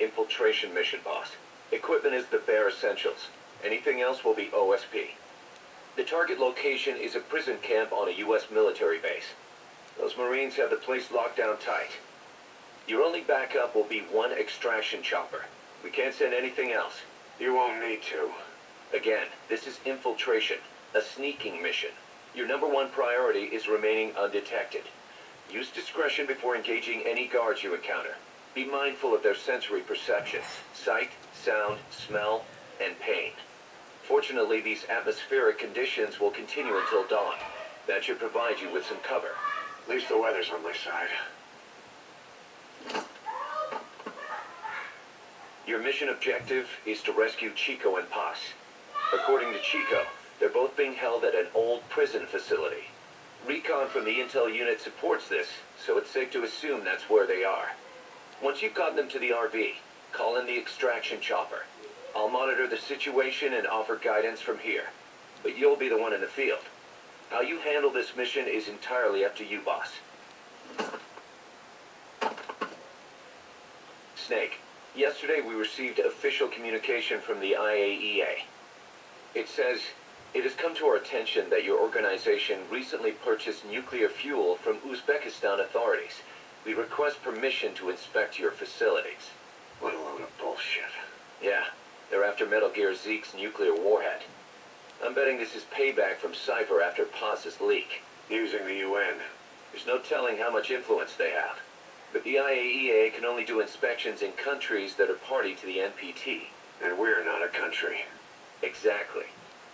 infiltration mission, boss. Equipment is the bare essentials. Anything else will be OSP. The target location is a prison camp on a U.S. military base. Those Marines have the place locked down tight. Your only backup will be one extraction chopper. We can't send anything else. You won't need to. Again, this is infiltration, a sneaking mission. Your #1 priority is remaining undetected. Use discretion before engaging any guards you encounter. Be mindful of their sensory perceptions: sight, sound, smell, and pain. Fortunately, these atmospheric conditions will continue until dawn. That should provide you with some cover. At least the weather's on my side. Your mission objective is to rescue Chico and Paz. According to Chico, they're both being held at an old prison facility. Recon from the intel unit supports this, so it's safe to assume that's where they are. Once you've gotten them to the RV, call in the extraction chopper. I'll monitor the situation and offer guidance from here, but you'll be the one in the field. How you handle this mission is entirely up to you, boss. Snake, yesterday we received official communication from the IAEA. It says, "It has come to our attention that your organization recently purchased nuclear fuel from Uzbekistan authorities. We request permission to inspect your facilities." What a load of bullshit. Yeah, they're after Metal Gear Zeke's nuclear warhead. I'm betting this is payback from Cypher after Paz's leak. Using the UN. There's no telling how much influence they have. But the IAEA can only do inspections in countries that are party to the NPT. And we're not a country. Exactly.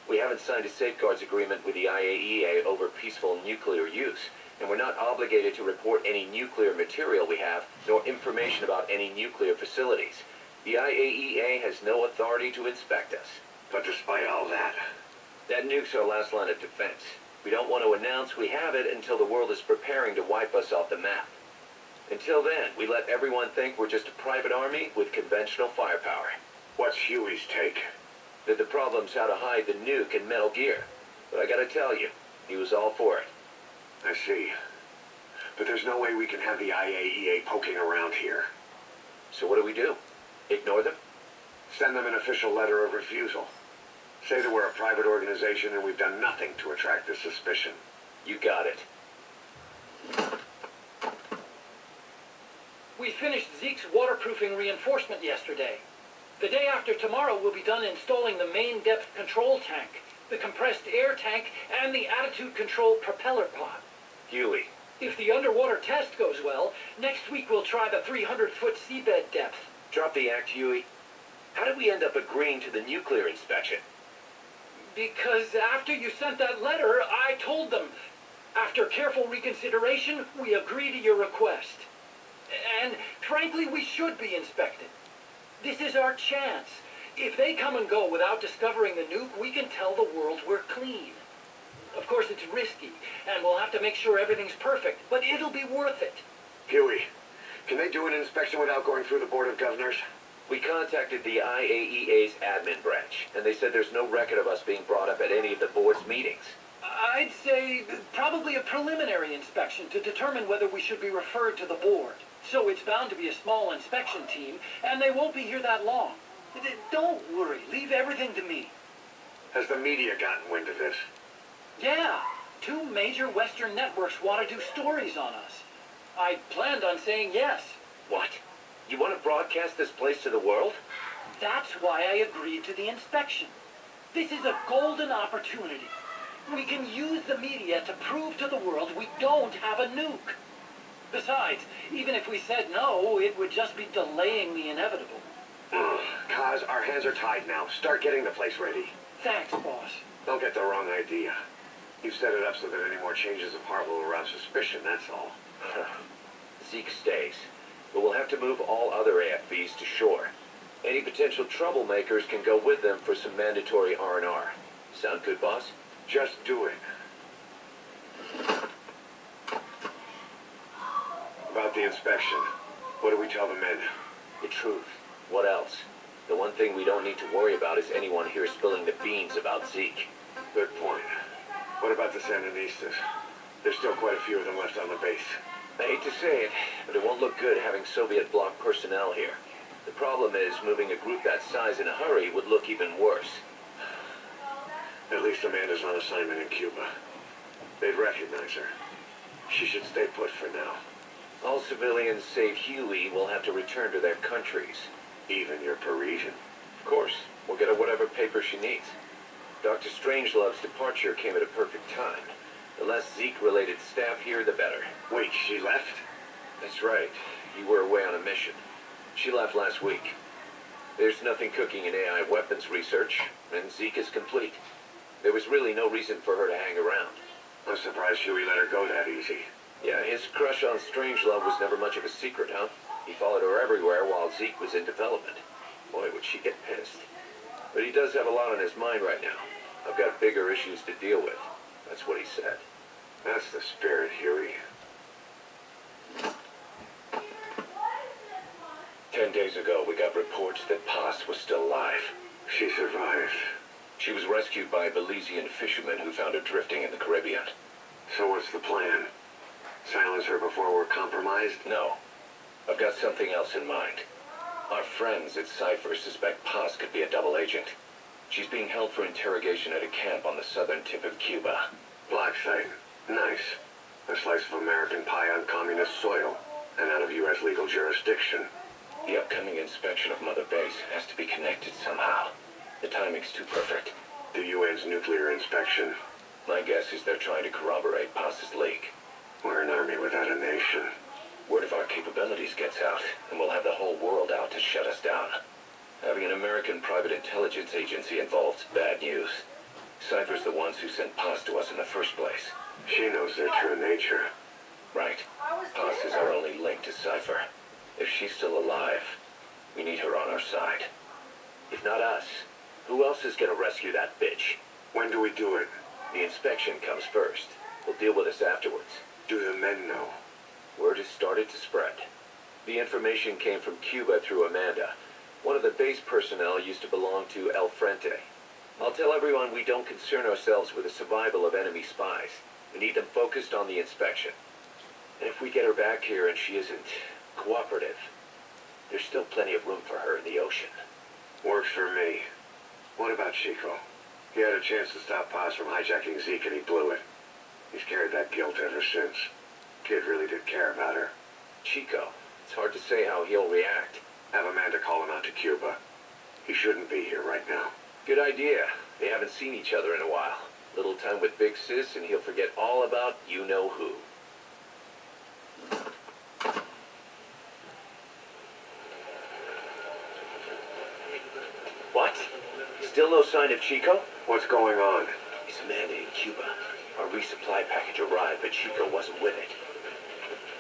We haven't signed a safeguards agreement with the IAEA over peaceful nuclear use, and we're not obligated to report any nuclear material we have, nor information about any nuclear facilities. The IAEA has no authority to inspect us. But despite all that nuke's our last line of defense. We don't want to announce we have it until the world is preparing to wipe us off the map. Until then, we let everyone think we're just a private army with conventional firepower. What's Huey's take? That the problem's how to hide the nuke in Metal Gear. But I gotta tell you, he was all for it. I see. But there's no way we can have the IAEA poking around here. So what do? Ignore them? Send them an official letter of refusal. Say that we're a private organization and we've done nothing to attract this suspicion. You got it. We finished Zeke's waterproofing reinforcement yesterday. The day after tomorrow, we'll be done installing the main depth control tank, the compressed air tank, and the attitude control propeller pod. Huey. If the underwater test goes well, next week we'll try the 300-foot seabed depth. Drop the act, Huey. How did we end up agreeing to the nuclear inspection? Because after you sent that letter, I told them, after careful reconsideration, we agree to your request. And frankly, we should be inspected. This is our chance. If they come and go without discovering the nuke, we can tell the world we're clean. Of course, it's risky, and we'll have to make sure everything's perfect, but it'll be worth it. Huey, can they do an inspection without going through the Board of Governors? We contacted the IAEA's admin branch, and they said there's no record of us being brought up at any of the board's meetings. I'd say probably a preliminary inspection to determine whether we should be referred to the board. So it's bound to be a small inspection team, and they won't be here that long. Don't worry, leave everything to me. Has the media gotten wind of this? Yeah, 2 major Western networks want to do stories on us. I planned on saying yes. What? You want to broadcast this place to the world? That's why I agreed to the inspection. This is a golden opportunity. We can use the media to prove to the world we don't have a nuke. Besides, even if we said no, it would just be delaying the inevitable. Kaz, our hands are tied now. Start getting the place ready. Thanks, boss. Don't get the wrong idea. You've set it up so that any more changes of heart will arouse suspicion, that's all. Zeke stays, but we'll have to move all other AFVs to shore. Any potential troublemakers can go with them for some mandatory R&R. Sound good, boss? Just do it. About the inspection, what do we tell the men? The truth. What else? The one thing we don't need to worry about is anyone here spilling the beans about Zeke. Good point. What about the Sandinistas? There's still quite a few of them left on the base. I hate to say it, but it won't look good having Soviet bloc personnel here. The problem problem is, moving a group that size in a hurry would look even worse. At least Amanda's on assignment in Cuba. They'd recognize her. She should stay put for now. All civilians save Huey will have to return to their countries. Even your Parisian. Of course, we'll get her whatever paper she needs. Dr. Strangelove's departure came at a perfect time. The less Zeke-related staff here, the better. Wait, she left? That's right. You were away on a mission. She left last week. There's nothing cooking in AI weapons research, and Zeke is complete. There was really no reason for her to hang around. I'm surprised Huey let her go that easy. Yeah, his crush on Strangelove was never much of a secret, huh? He followed her everywhere while Zeke was in development. Boy, would she get pissed. But he does have a lot on his mind right now. I've got bigger issues to deal with. That's what he said. That's the spirit, Huey. 10 days ago, we got reports that Paz was still alive. She survived. She was rescued by Belizean fishermen who found her drifting in the Caribbean. So what's the plan? Silence her before we're compromised? No. I've got something else in mind. Our friends at Cypher suspect Paz could be a double agent. She's being held for interrogation at a camp on the southern tip of Cuba. Black site. Nice. A slice of American pie on communist soil, and out of U.S. legal jurisdiction. The upcoming inspection of Mother Base has to be connected somehow. The timing's too perfect. The UN's nuclear inspection. My guess is they're trying to corroborate Paz's leak. We're an army without a nation. Word of our capabilities gets out, and we'll have the whole world out to shut us down. Having an American private intelligence agency involved's bad news. Cypher's the ones who sent Paz to us in the first place. She knows their true nature. Right. Paz is our only link to Cypher. If she's still alive, we need her on our side. If not us, who else is gonna rescue that bitch? When do we do it? The inspection comes first. They'll deal with us afterwards. Do the men know? Word has started to spread. The information came from Cuba through Amanda. One of the base personnel used to belong to El Frente. I'll tell everyone we don't concern ourselves with the survival of enemy spies. We need them focused on the inspection. And if we get her back here and she isn't cooperative, there's still plenty of room for her in the ocean. Works for me. What about Chico? He had a chance to stop Paz from hijacking Zeke and he blew it. He's carried that guilt ever since. Kid really did care about her. Chico, it's hard to say how he'll react. Have Amanda call him out to Cuba. He shouldn't be here right now. Good idea. They haven't seen each other in a while. Little time with Big Sis and he'll forget all about you-know-who. What? Still no sign of Chico? What's going on? It's Amanda in Cuba. Our resupply package arrived, but Chico wasn't with it.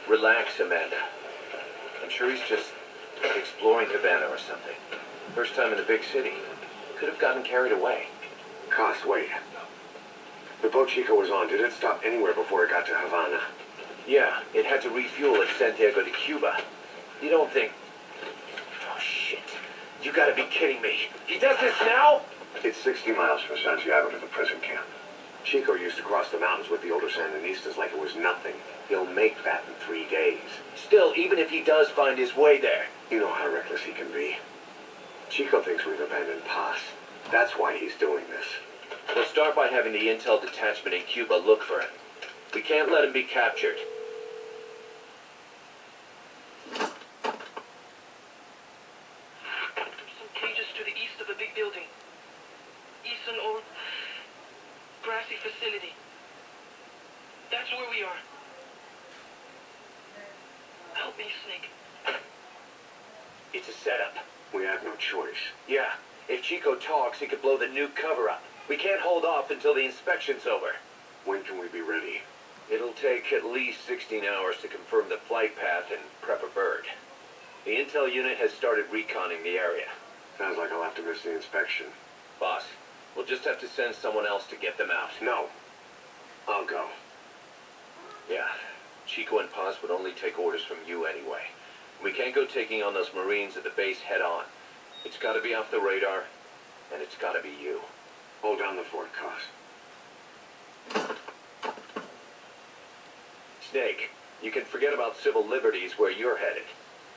Relax, Amanda. I'm sure he's just exploring Havana or something. First time in the big city. Could have gotten carried away. Cost, wait. The boat Chico was on, did it stop anywhere before it got to Havana? Yeah, it had to refuel at Santiago de Cuba. You don't think... Oh, shit. You gotta be kidding me. He does this now? It's 60 miles from Santiago to the prison camp. Chico used to cross the mountains with the older Sandinistas like it was nothing. He'll make that in 3 days. Still, even if he does find his way there. You know how reckless he can be. Chico thinks we've abandoned Paz. That's why he's doing this. We'll start by having the intel detachment in Cuba look for him. We can't let him be captured. Some cages to the east of the big building. East an old grassy facility. That's where we are. Help me, Snake. It's a setup. We have no choice. Yeah, if Chico talks, he could blow the nuke cover up. We can't hold off until the inspection's over. When can we be ready? It'll take at least 16 hours to confirm the flight path and prep a bird. The intel unit has started reconning the area. Sounds like I'll have to miss the inspection. Boss, we'll just have to send someone else to get them out. No. I'll go. Yeah, Chico and Paz would only take orders from you anyway. We can't go taking on those Marines at the base head on. It's gotta be off the radar, and it's gotta be you. Hold down the fort, Cos. Snake, you can forget about civil liberties where you're headed.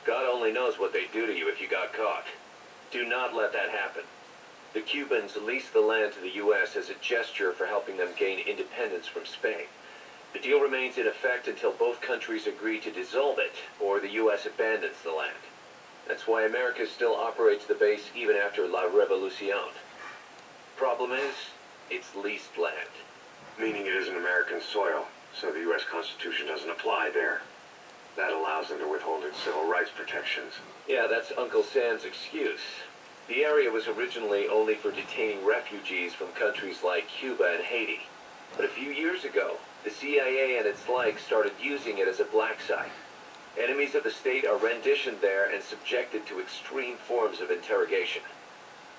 God only knows what they'd do to you if you got caught. Do not let that happen. The Cubans leased the land to the U.S. as a gesture for helping them gain independence from Spain. The deal remains in effect until both countries agree to dissolve it, or the U.S. abandons the land. That's why America still operates the base even after La Revolucion. Problem is, it's leased land. Meaning it isn't American soil, so the U.S. Constitution doesn't apply there. That allows them to withhold its civil rights protections. Yeah, that's Uncle Sam's excuse. The area was originally only for detaining refugees from countries like Cuba and Haiti. But a few years ago, the CIA and its like started using it as a black site. Enemies of the state are renditioned there and subjected to extreme forms of interrogation.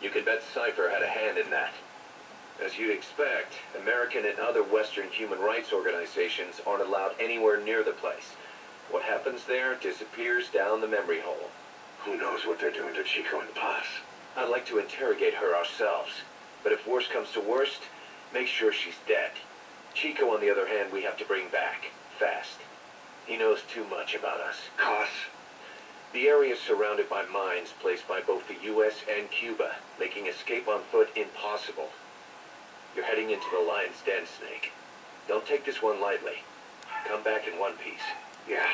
You can bet Cypher had a hand in that. As you'd expect, American and other Western human rights organizations aren't allowed anywhere near the place. What happens there disappears down the memory hole. Who knows what they're doing to Chico and Paz? I'd like to interrogate her ourselves, but if worst comes to worst, make sure she's dead. Chico, on the other hand, we have to bring back, fast. He knows too much about us. Cos? The area is surrounded by mines placed by both the U.S. and Cuba, making escape on foot impossible. You're heading into the lion's den, Snake. Don't take this one lightly. Come back in one piece. Yeah.